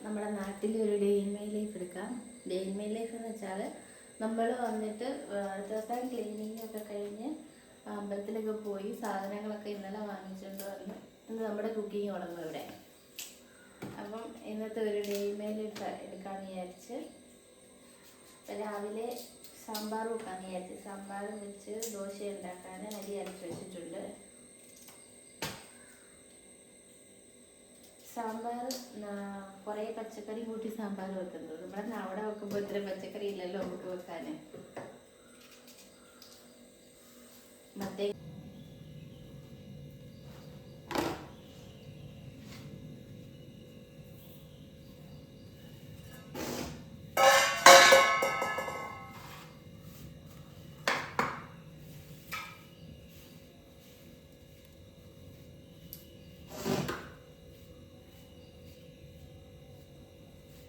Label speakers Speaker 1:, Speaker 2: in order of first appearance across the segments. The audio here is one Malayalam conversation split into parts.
Speaker 1: നമ്മുടെ നാട്ടിലൊരു ഡേ ഇൻ മൈ ലൈഫ് എടുക്കാം. ഡേ ഇൻ മൈ ലൈഫ് എന്ന് വെച്ചാൽ നമ്മൾ വന്നിട്ട് അടുത്ത ദിവസം ക്ലീനിങ് ഒക്കെ കഴിഞ്ഞ് അമ്പലത്തിലൊക്കെ പോയി സാധനങ്ങളൊക്കെ ഇന്നലെ വാങ്ങിച്ചുകൊണ്ട് വന്ന് ഇന്ന് നമ്മുടെ കുക്കിംഗ് തുടങ്ങും ഇവിടെ. അപ്പം ഇന്നത്തെ ഒരു ഡേ ഇൻ മൈ ലൈഫ് എടുക്കാമെന്ന് വിചാരിച്ച് രാവിലെ സാമ്പാർ വെക്കാമെന്ന് വിചാരിച്ച് സാമ്പാറും വെച്ച് ദോശ ഉണ്ടാക്കാൻ അരി അരച്ച് വെച്ചിട്ടുണ്ട്. സാമ്പാർ കുറേ പച്ചക്കറി കൂട്ടി സാമ്പാർ വെക്കുന്നത്. നമ്മുടെ അവിടെ വെക്കുമ്പോൾ ഇത്രയും പച്ചക്കറി ഇല്ലല്ലോ നമുക്ക് വെക്കാൻ. മറ്റേ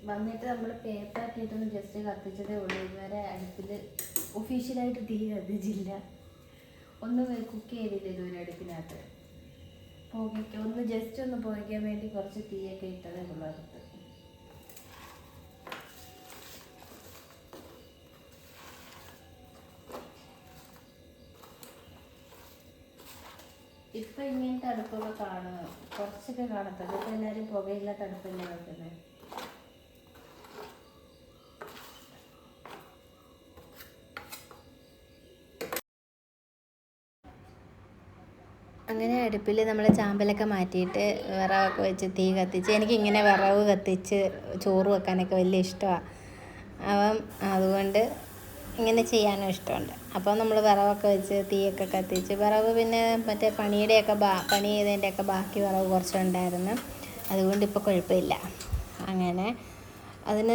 Speaker 1: വന്നിട്ട് നമ്മൾ പേപ്പറൊക്കെ ഇട്ടൊന്ന് ജസ്റ്റ് കത്തിച്ചതേ ഉള്ളൂ. ഇതുവരെ അടുപ്പിൽ ഒഫീഷ്യലായിട്ട് തീ കത്തിച്ചില്ല. ഒന്ന് കുക്ക് ചെയ്തില്ല ഇതുവരെ അടുപ്പിനകത്ത്. പുകയ്ക്ക് ഒന്ന് ജസ്റ്റ് ഒന്ന് പുകയ്ക്കാൻ വേണ്ടി കുറച്ച് തീയൊക്കെ ഇട്ടതേ ഉള്ളൂ അടുത്ത്. ഇപ്പം ഇങ്ങനത്തെ അടുപ്പൊക്കെ കാണുക കുറച്ചൊക്കെ കാണത്തുള്ളൂ. ഇപ്പം എല്ലാവരും പുകയില്ലാത്ത അടുപ്പല്ലേ വെക്കുന്നത്. അങ്ങനെ അടുപ്പിൽ നമ്മൾ ചാമ്പലൊക്കെ മാറ്റിയിട്ട് വിറകൊക്കെ വെച്ച് തീ കത്തിച്ച്, എനിക്കിങ്ങനെ വിറക് കത്തിച്ച് ചോറ് വെക്കാനൊക്കെ വലിയ ഇഷ്ടമാണ്. അപ്പം അതുകൊണ്ട് ഇങ്ങനെ ചെയ്യാനും ഇഷ്ടമുണ്ട്. അപ്പോൾ നമ്മൾ വിറകൊക്കെ വെച്ച് തീയൊക്കെ കത്തിച്ച്, വിറക് പിന്നെ മറ്റേ പണി ചെയ്തതിൻ്റെയൊക്കെ ബാക്കി വിറക് കുറച്ചുണ്ടായിരുന്നു. അതുകൊണ്ട് ഇപ്പോൾ കുഴപ്പമില്ല. അങ്ങനെ അതിന്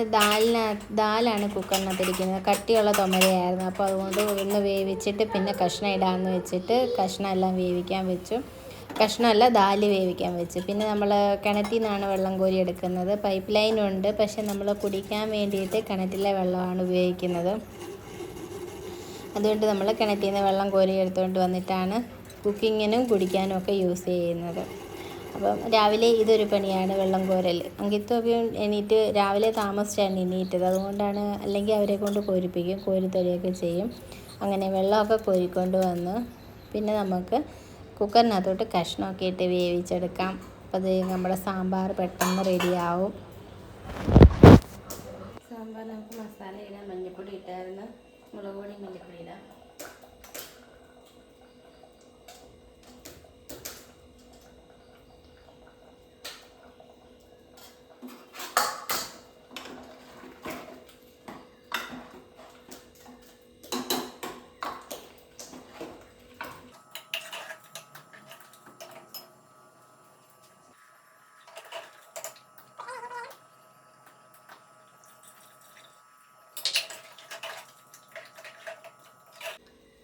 Speaker 1: ദാലാണ് കുക്കറിനകത്തിരിക്കുന്നത്. കട്ടിയുള്ള തൊമരയായിരുന്നു. അപ്പോൾ അതുകൊണ്ട് ഒന്ന് വേവിച്ചിട്ട് പിന്നെ കഷ്ണം ഇടാമെന്ന് വെച്ചിട്ട് കഷ്ണം എല്ലാം വേവിക്കാൻ വെച്ചു. കഷ്ണമല്ല, ദാല് വേവിക്കാൻ വെച്ചു. പിന്നെ നമ്മൾ കിണറ്റിൽ നിന്നാണ് വെള്ളം കോരി എടുക്കുന്നത്. പൈപ്പ് ലൈനുണ്ട്, പക്ഷെ നമ്മൾ കുടിക്കാൻ വേണ്ടിയിട്ട് കിണറ്റിലെ വെള്ളമാണ് ഉപയോഗിക്കുന്നത്. അതുകൊണ്ട് നമ്മൾ കിണറ്റിൽ നിന്ന് വെള്ളം കോരി എടുത്തുകൊണ്ട് വന്നിട്ടാണ് കുക്കിങ്ങിനും കുടിക്കാനും ഒക്കെ യൂസ് ചെയ്യുന്നത്. അപ്പം രാവിലെ ഇതൊരു പണിയാണ്, വെള്ളം കോരൽ. അങ്കിത്തൊക്കെ എണീറ്റ് രാവിലെ താമസിച്ചാണ് എണീറ്റത്. അതുകൊണ്ടാണ്, അല്ലെങ്കിൽ അവരെ കൊണ്ട് കോരിപ്പിക്കും, കോരിത്തരികയൊക്കെ ചെയ്യും. അങ്ങനെ വെള്ളമൊക്കെ കോരിക്കൊണ്ട് വന്ന് പിന്നെ നമുക്ക് കുക്കറിനകത്തോട്ട് കഷ്ണമൊക്കെ ഇട്ട് വേവിച്ചെടുക്കാം. അപ്പോൾ അത് നമ്മുടെ സാമ്പാർ പെട്ടെന്ന് റെഡിയാവും. സാമ്പാർ നമുക്ക് മസാല ഇടാൻ മഞ്ഞൾപ്പൊടി ഇട്ടായിരുന്നു. മുളക് പൊടി മല്ലിപ്പൊടി ഇടാം.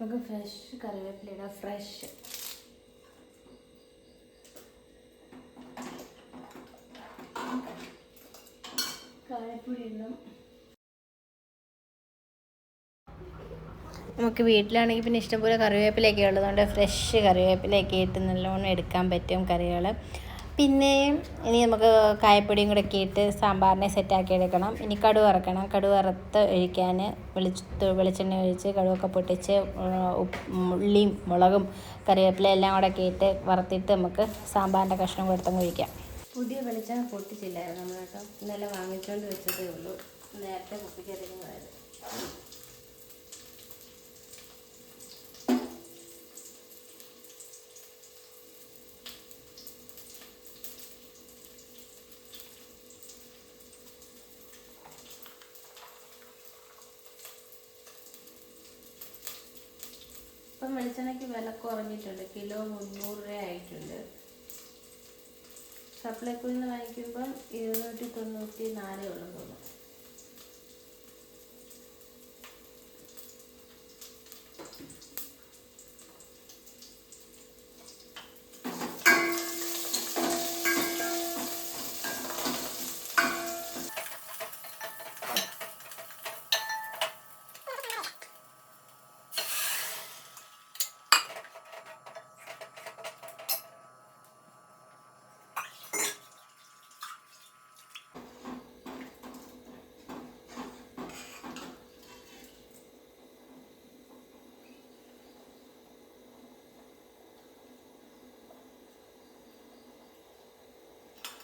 Speaker 1: നമുക്ക് ഫ്രഷ് കറിവേപ്പില ഇടാം. ഫ്രഷ് കായപ്പൊടി ഇടണം. നമുക്ക് വീട്ടിലാണെങ്കിൽ പിന്നെ ഇഷ്ടംപോലെ കറിവേപ്പിലയൊക്കെ ഉള്ളതുകൊണ്ട് ഫ്രഷ് കറിവേപ്പിലയൊക്കെ ഇട്ട് നല്ലോണം എടുക്കാൻ പറ്റും കറികൾ. പിന്നെ ഇനി നമുക്ക് കായപ്പൊടിയും കൂടെ ഒക്കെ ഇട്ട് സാമ്പാറിനെ സെറ്റാക്കി എടുക്കണം. ഇനി കടുക് വറക്കണം. കടുക് വറുത്ത് ഒഴിക്കാൻ വെളിച്ചെണ്ണ ഒഴിച്ച് കടുകൊക്കെ പൊട്ടിച്ച് ഉള്ളിയും മുളകും കറിവേപ്പില എല്ലാം കൂടെ ഒക്കെ ഇട്ട് വറുത്തിട്ട് നമുക്ക് സാമ്പാറിൻ്റെ കഷ്ണം കൊടുത്തങ്ങ് ഒഴിക്കാം. പുതിയ വെളിച്ചെണ്ണ പൊട്ടിച്ചില്ലായിരുന്നു നമ്മൾ കേട്ടോ. ഇന്നലെ വാങ്ങിച്ചുകൊണ്ട് വെച്ചതേ ഉള്ളൂ. നേരത്തെ കുപ്പിക്കതിരുന്നതായത്. ഇപ്പം വെളിച്ചെണ്ണയ്ക്ക് വില കുറഞ്ഞിട്ടുണ്ട്. കിലോ 300 രൂപ ആയിട്ടുണ്ട്. സപ്ലൈക്കോയിൽ നിന്ന് വാങ്ങിക്കുമ്പം 294 ഉള്ളൂ തോന്നുന്നു.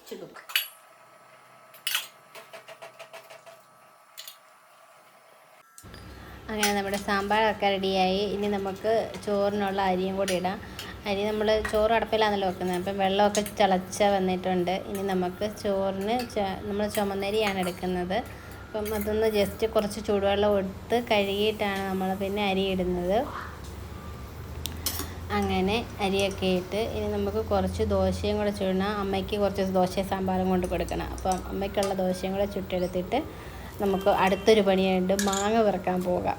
Speaker 1: ചുടും. അങ്ങനെ നമ്മുടെ സാമ്പാറൊക്കെ റെഡിയായി. ഇനി നമുക്ക് ചോറിനുള്ള അരിയും കൂടി ഇടാം. അരി നമ്മൾ ചോറ് അടപ്പിലാണല്ലോ വെക്കുന്നത്, അപ്പം വെള്ളമൊക്കെ തിളച്ച വന്നിട്ടുണ്ട്. ഇനി നമുക്ക് ചോറിന് നമ്മൾ ചുമന്നരിയാണ് എടുക്കുന്നത്. അപ്പം അതൊന്ന് ജസ്റ്റ് കുറച്ച് ചൂടുവെള്ളം എടുത്ത് കഴുകിയിട്ടാണ് നമ്മൾ പിന്നെ അരി ഇടുന്നത്. അങ്ങനെ അരിയൊക്കെ ഇട്ട് ഇനി നമുക്ക് കുറച്ച് ദോശയും കൂടെ ചുടണം. അമ്മയ്ക്ക് കുറച്ച് ദോശയും സാമ്പാറും കൊണ്ട് കൊടുക്കണം. അപ്പം അമ്മയ്ക്കുള്ള ദോശയും കൂടെ ചുട്ടെടുത്തിട്ട് നമുക്ക് അടുത്തൊരു പണിയായിട്ട് മാങ്ങ വറുക്കാൻ പോകാം.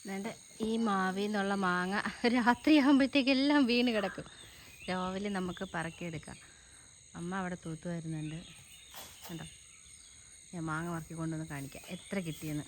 Speaker 1: എന്നിട്ട് ഈ മാവിൽ നിന്നുള്ള മാങ്ങ രാത്രിയാകുമ്പോഴത്തേക്കെല്ലാം വീണ് കിടക്കും. രാവിലെ നമുക്ക് പറക്കിയെടുക്കാം. അമ്മ അവിടെ തൂത്ത് വരുന്നുണ്ട് കേട്ടോ. ഞാൻ മാങ്ങ പറക്കി കൊണ്ടുവന്ന് കാണിക്കാം എത്ര കിട്ടിയെന്ന്.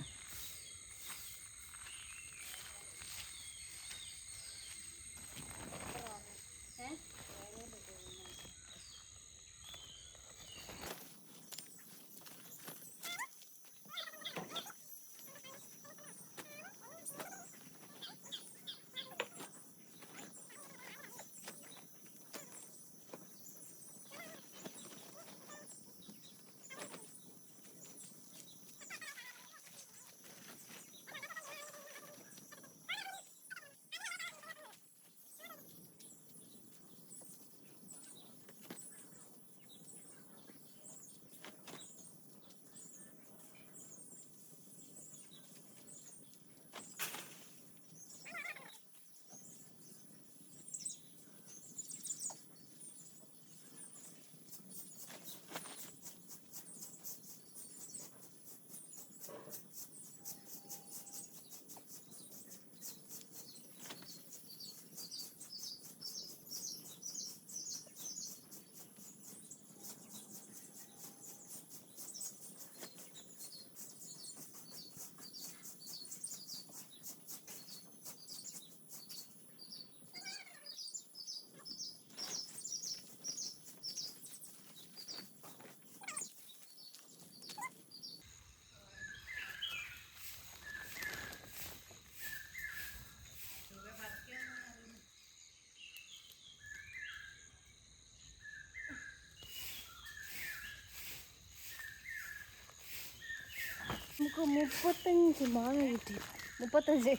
Speaker 1: നമുക്ക് 35 മാങ്ങ കിട്ടി. 35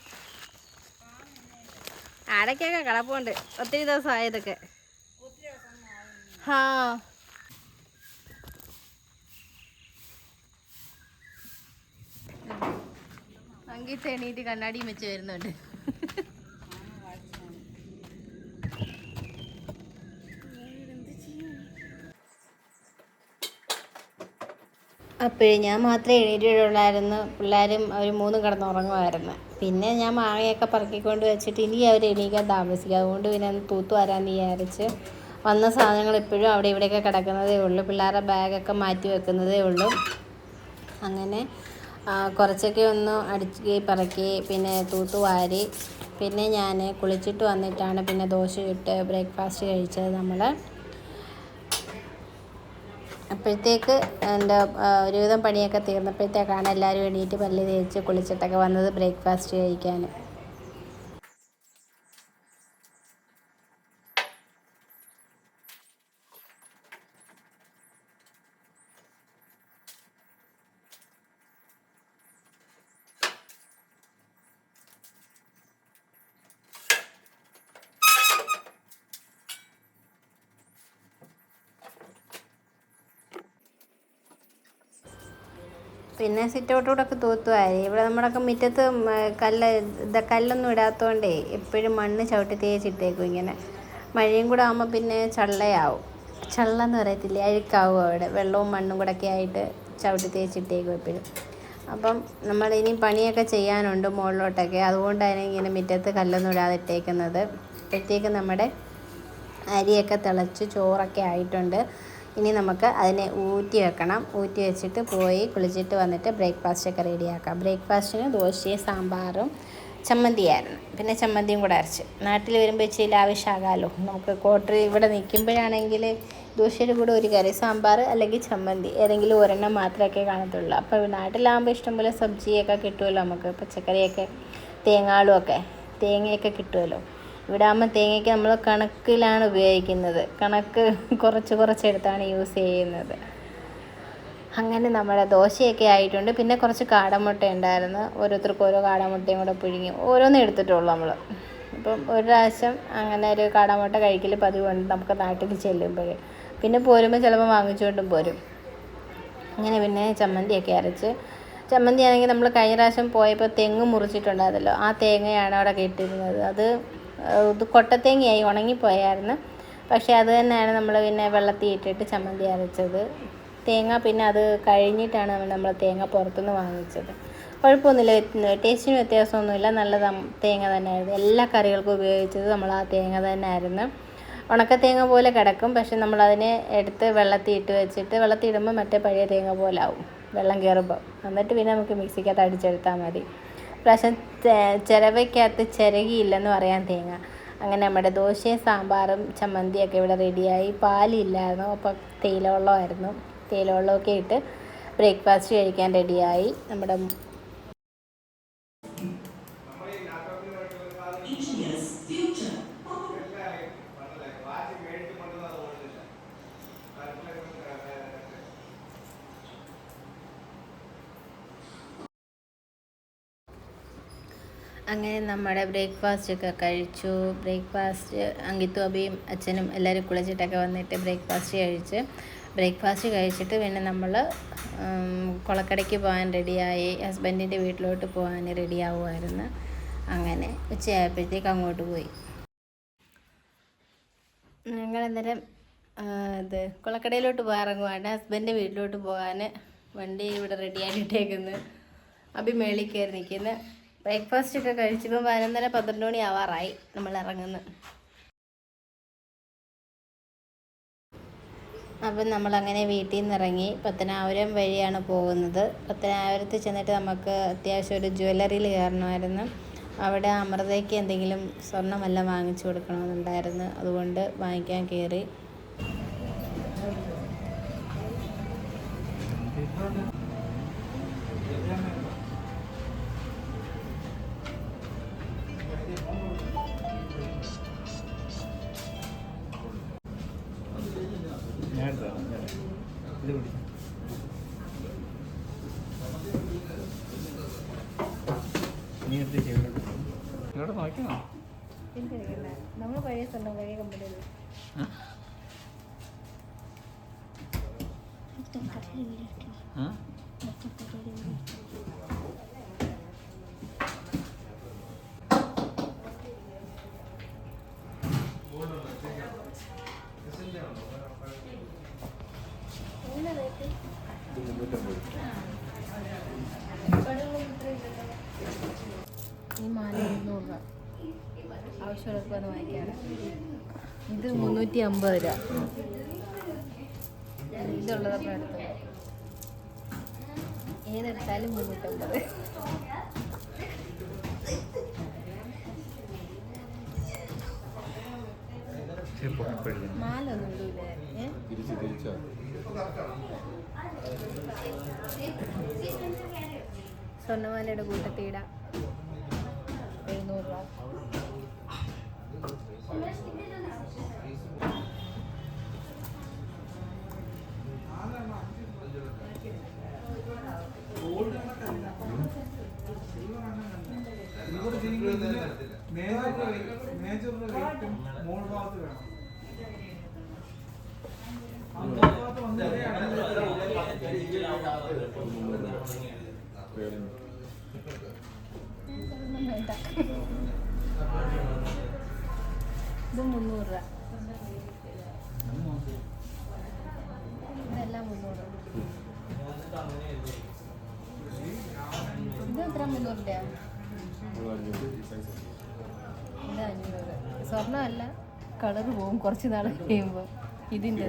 Speaker 1: അടയ്ക്കൊക്കെ കിടപ്പുണ്ട്. ഒത്തിരി ദിവസമായതൊക്കെ. ഹാ അങ്കിട്ട് എണീറ്റ് കണ്ണാടിയും വെച്ച് വരുന്നുണ്ട്. അപ്പോഴേ ഞാൻ മാത്രമേ എണീറ്റിട്ടുള്ളായിരുന്നു. പിള്ളേരും അവർ 3 കിടന്നുറങ്ങുമായിരുന്നു. പിന്നെ ഞാൻ മാങ്ങയൊക്കെ പറക്കിക്കൊണ്ട് വെച്ചിട്ട് ഇനി അവർ എണീക്കാൻ താമസിക്കും. അതുകൊണ്ട് പിന്നെ തൂത്ത് വരാമെന്ന് വിചാരിച്ച് വന്ന സാധനങ്ങൾ ഇപ്പോഴും അവിടെ ഇവിടെയൊക്കെ കിടക്കുന്നതേ ഉള്ളൂ. പിള്ളേരുടെ ബാഗൊക്കെ മാറ്റി വെക്കുന്നതേ ഉള്ളൂ. അങ്ങനെ കുറച്ചൊക്കെ ഒന്ന് അടിച്ച് പറക്കി പിന്നെ തൂത്ത് വാരി പിന്നെ ഞാൻ കുളിച്ചിട്ട് വന്നിട്ടാണ് പിന്നെ ദോശ ഇട്ട് ബ്രേക്ക്ഫാസ്റ്റ് കഴിച്ചത് നമ്മൾ. അപ്പോഴത്തേക്ക് എൻ്റെ ഒരുവിധം പണിയൊക്കെ തീർന്നപ്പോഴത്തേക്കാണ് എല്ലാവരും എണീറ്റ് പല്ല് തേച്ച് കുളിച്ചിട്ടൊക്കെ വന്നത് ബ്രേക്ക്ഫാസ്റ്റ് കഴിക്കാൻ. പിന്നെ സിറ്റൗട്ടോടൊക്കെ തൂത്തുവാരി. ഇവിടെ നമ്മുടെയൊക്കെ മുറ്റത്ത് കല്ലൊന്നും ഇടാത്തതുകൊണ്ടേ എപ്പോഴും മണ്ണ് ചവിട്ടി തേച്ചിട്ടേക്കും. ഇങ്ങനെ മഴയും കൂടെ ആകുമ്പോൾ പിന്നെ ചള്ളയാവും. ചള്ളെന്ന് പറയത്തില്ലേ, അഴുക്കാവും. അവിടെ വെള്ളവും മണ്ണും കൂടെ ഒക്കെ ആയിട്ട് ചവിട്ടി തേച്ചിട്ടേക്കും എപ്പോഴും. അപ്പം നമ്മളിനി പണിയൊക്കെ ചെയ്യാനുണ്ട് മുകളിലോട്ടൊക്കെ. അതുകൊണ്ടാണ് ഇങ്ങനെ മുറ്റത്ത് കല്ലൊന്നും ഇടാതെ ഇട്ടേക്കുന്നത്. അപ്പോഴത്തേക്ക് നമ്മുടെ അരിയൊക്കെ തിളച്ച് ചോറൊക്കെ ആയിട്ടുണ്ട്. ഇനി നമുക്ക് അതിനെ ഊറ്റി വെക്കണം. ഊറ്റി വെച്ചിട്ട് പോയി കുളിച്ചിട്ട് വന്നിട്ട് ബ്രേക്ക്ഫാസ്റ്റൊക്കെ റെഡിയാക്കാം. ബ്രേക്ക്ഫാസ്റ്റിന് ദോശയും സാമ്പാറും ചമ്മന്തിയായിരുന്നു. പിന്നെ ചമ്മന്തിയും കൂടെ അരച്ച്. നാട്ടിൽ വരുമ്പോൾ ഇച്ചിരി ലാവിഷാകാമല്ലോ. നമുക്ക് ക്വാർട്ടർ ഇവിടെ നിൽക്കുമ്പോഴാണെങ്കിൽ ദോശയുടെ കൂടെ ഒരു കറി, സാമ്പാർ അല്ലെങ്കിൽ ചമ്മന്തി, ഏതെങ്കിലും ഒരെണ്ണം മാത്രമേ കാണത്തുള്ളൂ. അപ്പോൾ നാട്ടിലാകുമ്പോൾ ഇഷ്ടംപോലെ സബ്ജിയൊക്കെ കിട്ടുമല്ലോ, നമുക്ക് പച്ചക്കറിയൊക്കെ, തേങ്ങാളുമൊക്കെ, തേങ്ങയൊക്കെ കിട്ടുമല്ലോ. ഇവിടെ ആകുമ്പോൾ തേങ്ങയ്ക്ക് നമ്മൾ കണക്കിലാണ് ഉപയോഗിക്കുന്നത്, കണക്ക് കുറച്ചെടുത്താണ് യൂസ് ചെയ്യുന്നത്. അങ്ങനെ നമ്മുടെ ദോശയൊക്കെ ആയിട്ടുണ്ട്. പിന്നെ കുറച്ച് കാടമുട്ട ഉണ്ടായിരുന്നു, ഓരോരുത്തർക്കും ഓരോ കാടമുട്ടയും കൂടെ പുഴുങ്ങി ഓരോന്നും എടുത്തിട്ടുള്ളൂ നമ്മൾ. അപ്പം ഒരു പ്രാവശ്യം അങ്ങനെ ഒരു കാടമുട്ട കഴിക്കൽ പതിവുണ്ട് നമുക്ക് നാട്ടിൽ ചെല്ലുമ്പോഴേ. പിന്നെ പോരുമ്പോൾ ചിലപ്പോൾ വാങ്ങിച്ചുകൊണ്ടും പോരും. അങ്ങനെ പിന്നെ ചമ്മന്തിയൊക്കെ അരച്ച്, ചമ്മന്തി ആണെങ്കിൽ നമ്മൾ കഴിഞ്ഞ പ്രാവശ്യം പോയപ്പോൾ തെങ്ങ് മുറിച്ചിട്ടുണ്ടായിരുന്നല്ലോ, ആ തേങ്ങയാണ് അവിടെ കിട്ടിയിരുന്നത്. ഇത് കൊട്ടത്തേങ്ങയായി ഉണങ്ങിപ്പോയായിരുന്നു. പക്ഷേ അത് തന്നെയാണ് നമ്മൾ പിന്നെ വെള്ളത്തിൽ ഇട്ടിട്ട് ചമ്മന്തി അരച്ചത്. തേങ്ങ പിന്നെ അത് കഴിഞ്ഞിട്ടാണ് നമ്മൾ തേങ്ങ പുറത്തുനിന്ന് വാങ്ങിച്ചത്. കുഴപ്പമൊന്നുമില്ല, ടേസ്റ്റിന് വ്യത്യാസമൊന്നുമില്ല, നല്ല തേങ്ങ തന്നെയായിരുന്നു. എല്ലാ കറികൾക്കും ഉപയോഗിച്ചത് നമ്മൾ ആ തേങ്ങ തന്നെയായിരുന്നു. ഉണക്കത്തേങ്ങ പോലെ കിടക്കും, പക്ഷെ നമ്മളതിനെ എടുത്ത് വെള്ളത്തിൽ ഇട്ട് വെച്ചിട്ട്, വെള്ളത്തിൽ ഇടുമ്പോൾ മറ്റേ പഴയ തേങ്ങ പോലെ ആവും വെള്ളം കയറുമ്പോൾ. എന്നിട്ട് പിന്നെ നമുക്ക് മിക്സിക്കകത്ത് അടിച്ചെടുത്താൽ മതി. പ്രാവശ്യം ചിരവയ്ക്കകത്ത് ചിരകിയില്ലെന്ന് പറയാൻ തേങ്ങ. അങ്ങനെ നമ്മുടെ ദോശയും സാമ്പാറും ചമ്മന്തിയൊക്കെ ഇവിടെ റെഡിയായി. പാലില്ലായിരുന്നു, അപ്പോൾ തേയിലവെള്ളമൊക്കെ ഇട്ട് ബ്രേക്ക്ഫാസ്റ്റ് കഴിക്കാൻ റെഡിയായി. നമ്മുടെ അങ്ങനെ നമ്മുടെ ബ്രേക്ക്ഫാസ്റ്റൊക്കെ കഴിച്ചു. ബ്രേക്ക്ഫാസ്റ്റ് അങ്കിത്തും അബിയും അച്ഛനും എല്ലാവരും കുളിച്ചിട്ടൊക്കെ വന്നിട്ട് ബ്രേക്ക്ഫാസ്റ്റ് കഴിച്ചിട്ട് പിന്നെ നമ്മൾ കുളക്കടയ്ക്ക് പോകാൻ റെഡിയായി. ഹസ്ബൻഡിൻ്റെ വീട്ടിലോട്ട് പോകാൻ റെഡിയാവുമായിരുന്നു. അങ്ങനെ ഉച്ചയായപ്പോഴത്തേക്ക് അങ്ങോട്ട് പോയി. ഞങ്ങളന്നേരം കുളക്കടയിലോട്ട് പോകാൻ ഇറങ്ങുവാണ്. ഹസ്ബൻഡിൻ്റെ വീട്ടിലോട്ട് പോകാൻ വണ്ടി ഇവിടെ റെഡിയായിട്ടേക്കുന്നു. അബി മേളിൽ കയറി നിൽക്കുന്നു. ബ്രേക്ക്ഫാസ്റ്റ് ഒക്കെ കഴിച്ചപ്പോൾ 11:30-12 മണി ആവാറായി നമ്മൾ ഇറങ്ങുന്നത്. അപ്പം നമ്മളങ്ങനെ വീട്ടിൽ നിന്ന് ഇറങ്ങി പത്തനാപുരം വഴിയാണ് പോകുന്നത്. പത്തനാപുരത്ത് ചെന്നിട്ട് നമുക്ക് അത്യാവശ്യം ഒരു ജ്വല്ലറിയിൽ കയറണമായിരുന്നു. അവിടെ അമൃതയ്ക്ക് എന്തെങ്കിലും സ്വർണ്ണമെല്ലാം വാങ്ങിച്ചു കൊടുക്കണമെന്നുണ്ടായിരുന്നു, അതുകൊണ്ട് വാങ്ങിക്കാൻ കയറി. നമ്മൾ പഴയ സ്വർണ്ണം പഴയ കമ്പനിയിൽ ഈ മാല 200 രൂപ. ആവശ്യമുള്ളപ്പോൾ അത് വാങ്ങിക്കാറ്. ഇത് 350 രൂപ. ഇതുള്ളതൊക്കെ എടുത്തത് ഏതെടുത്താലും 350. മാല ഒന്നും ഇടൂലേ? സ്വർണ്ണമാലയുടെ കൂട്ടത്തിടാം. 700 രൂപ. ഇത് 300 രൂപ. ഇതെല്ലാം 300. ഇത് എത്ര? 300 രൂപ. ഇത് 500. സ്വർണ്ണമല്ല, കളർ പോകും കുറച്ച് നാൾ കഴിയുമ്പോൾ. ഇതിൻ്റെ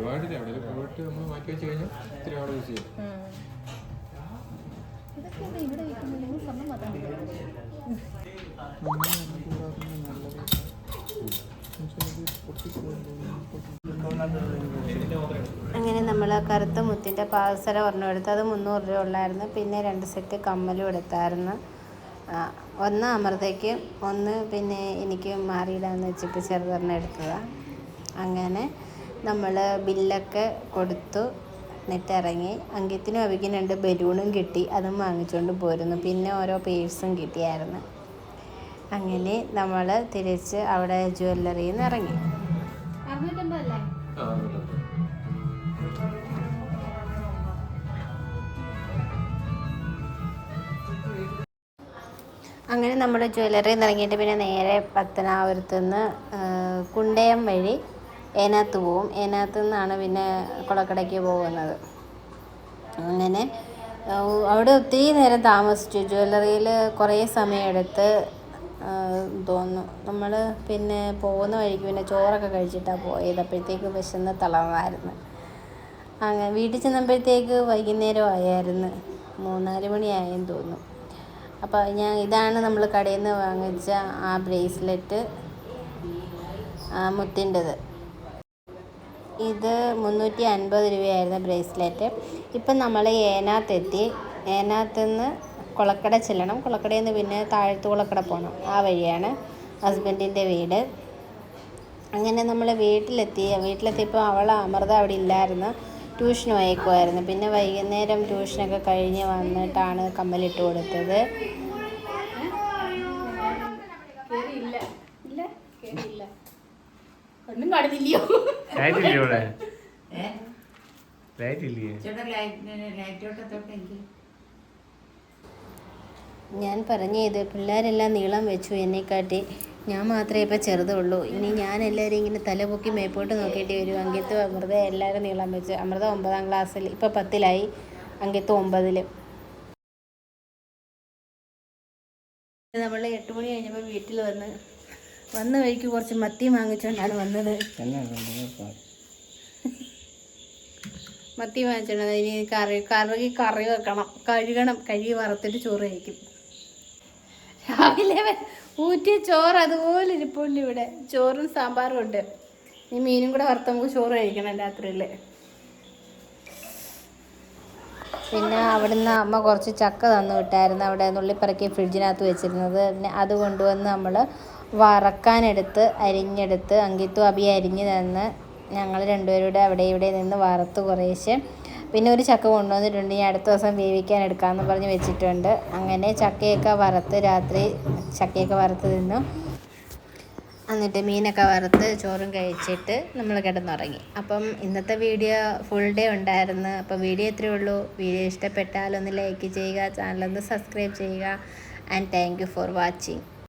Speaker 1: ഇതൊക്കെ ഇവിടെ വയ്ക്കുന്നില്ലെങ്കിൽ സ്വർണ്ണം മാത്രം. അങ്ങനെ നമ്മൾ കറുത്ത മുത്തിൻ്റെ പാദസരം ഒരെണ്ണം എടുത്ത്, അത് 300 രൂപ ഉള്ളായിരുന്നു. പിന്നെ 2 സെറ്റ് കമ്മലും എടുത്തായിരുന്നു. ഒന്ന് അമൃതയ്ക്ക്, ഒന്ന് പിന്നെ എനിക്ക് മാറിയിടാന്ന് വെച്ചിട്ട് ചെറുതൊരെണ്ണം എടുത്തതാണ്. അങ്ങനെ നമ്മൾ ബില്ലൊക്കെ കൊടുത്തു, എന്നിട്ടിറങ്ങി. അങ്കിത്തിനും അവിക്കും 2 ബലൂണും കിട്ടി, അതും വാങ്ങിച്ചുകൊണ്ട് പോരുന്നു. പിന്നെ ഓരോ പേഴ്സും കിട്ടിയായിരുന്നു. അങ്ങനെ നമ്മൾ തിരിച്ച് അവിടെ ജ്വല്ലറിയിൽ നിന്ന് ഇറങ്ങി. 650 അല്ലേ? അങ്ങനെ നമ്മൾ ജ്വല്ലറിയിൽ നിന്ന് ഇറങ്ങിയിട്ട് പിന്നെ നേരെ പത്തനാപുരത്ത് നിന്ന് കുണ്ടയം വഴി ഏനാത്ത് പോവും. ഏനാത്ത് നിന്നാണ് പിന്നെ കുളക്കടയ്ക്ക് പോകുന്നത്. അങ്ങനെ അവിടെ ഒത്തിരി നേരം താമസിച്ചു. ജ്വല്ലറിയിൽ കുറേ സമയമെടുത്ത് തോന്നുന്നു. നമ്മൾ പിന്നെ പോകുന്ന വഴിക്ക് പിന്നെ ചോറൊക്കെ കഴിച്ചിട്ടാണ് പോയത്. അപ്പോഴത്തേക്ക് വിശന്ന് തളർന്നായിരുന്നു. അങ്ങനെ വീട്ടിൽ ചെന്നപ്പോഴത്തേക്ക് വൈകുന്നേരം ആയായിരുന്നു, 3-4 മണിയായെന്ന് തോന്നുന്നു. അപ്പോൾ ഇതാണ് നമ്മൾ കടയിൽ നിന്ന് വാങ്ങിച്ച ആ ബ്രേസ്ലെറ്റ്, മുത്തിൻ്റെത്. ഇത് 350 രൂപയായിരുന്നു ബ്രേസ്ലെറ്റ്. ഇപ്പം നമ്മൾ ഏനാത്തെത്തി. ഏനാത്തുനിന്ന് കുളക്കട ചെല്ലണം. കുളക്കടയിൽ നിന്ന് പിന്നെ താഴത്ത് കുളക്കട പോകണം. ആ വഴിയാണ് ഹസ്ബൻഡിൻ്റെ വീട്. അങ്ങനെ നമ്മൾ വീട്ടിലെത്തിയപ്പോൾ അമൃത അവിടെ ഇല്ലായിരുന്നു, ട്യൂഷന് പോയേക്കുമായിരുന്നു. പിന്നെ വൈകുന്നേരം ട്യൂഷനൊക്കെ കഴിഞ്ഞ് വന്നിട്ടാണ് കമ്മലിട്ട് കൊടുത്തത്. ഞാൻ പറഞ്ഞത് പിള്ളേരെല്ലാം നീളം വെച്ചു എന്നെക്കാട്ടി. ഞാൻ മാത്രമേ ഇപ്പോൾ ചെറുതുള്ളൂ. ഇനി ഞാൻ എല്ലാവരും ഇങ്ങനെ തലപൊക്കി മേപ്പോട്ട് നോക്കിയിട്ട് വരും. അങ്കിത്ത് അമൃത എല്ലാവരും നീളം വെച്ച്. അമൃത 9ാം ക്ലാസ്സിൽ, ഇപ്പോൾ 10ലായി. അങ്കിത്ത് 9ൽ. നമ്മൾ 8 മണി കഴിഞ്ഞപ്പോൾ വീട്ടിൽ വന്ന വഴിക്ക് കുറച്ച് മത്തി വാങ്ങിച്ചുകൊണ്ടാണ് വന്നത്. മത്തി വാങ്ങിച്ചോണ്ട് ഇനി കറി വെക്കണം, കഴുകി വറുത്തിട്ട് ചോറ് കഴിക്കും. രാവിലെ ഊറ്റിയ ചോറ് അതുപോലെ ഇരിപ്പുണ്ട് ഇവിടെ. ചോറും സാമ്പാറും ഉണ്ട്. ഈ മീനും കൂടെ വറുത്ത് നമുക്ക് ചോറ് കഴിക്കണം രാത്രിയിൽ. പിന്നെ അവിടുന്ന് അമ്മ കുറച്ച് ചക്ക തന്നു വിട്ടായിരുന്നു. അവിടെ നുള്ളിപ്പറക്കി ഫ്രിഡ്ജിനകത്ത് വെച്ചിരുന്നത്. പിന്നെ അത് കൊണ്ടുവന്ന് നമ്മൾ അരിഞ്ഞെടുത്ത് അങ്കിത്തും അബി അരിഞ്ഞ് തന്ന് ഞങ്ങൾ രണ്ടുപേരുടെ അവിടെ ഇവിടെ നിന്ന് വറുത്ത് കുറേശ്ശെ. പിന്നെ ഒരു ചക്ക കൊണ്ടുവന്നിട്ടുണ്ട്, ഇനി അടുത്ത ദിവസം വേവിക്കാൻ എടുക്കാമെന്ന് പറഞ്ഞ് വെച്ചിട്ടുണ്ട്. അങ്ങനെ രാത്രി ചക്കയൊക്കെ വറുത്ത് തിന്നു. എന്നിട്ട് മീനൊക്കെ വറുത്ത് ചോറും കഴിച്ചിട്ട് നമ്മൾ കിടന്നുറങ്ങി. അപ്പം ഇന്നത്തെ വീഡിയോ ഫുൾ ഡേ ഉണ്ടായിരുന്നു. അപ്പം വീഡിയോ ഇത്രയേ ഉള്ളൂ. വീഡിയോ ഇഷ്ടപ്പെട്ടാൽ ഒന്ന് ലൈക്ക് ചെയ്യുക, ചാനലൊന്ന് സബ്സ്ക്രൈബ് ചെയ്യുക. And thank you for watching.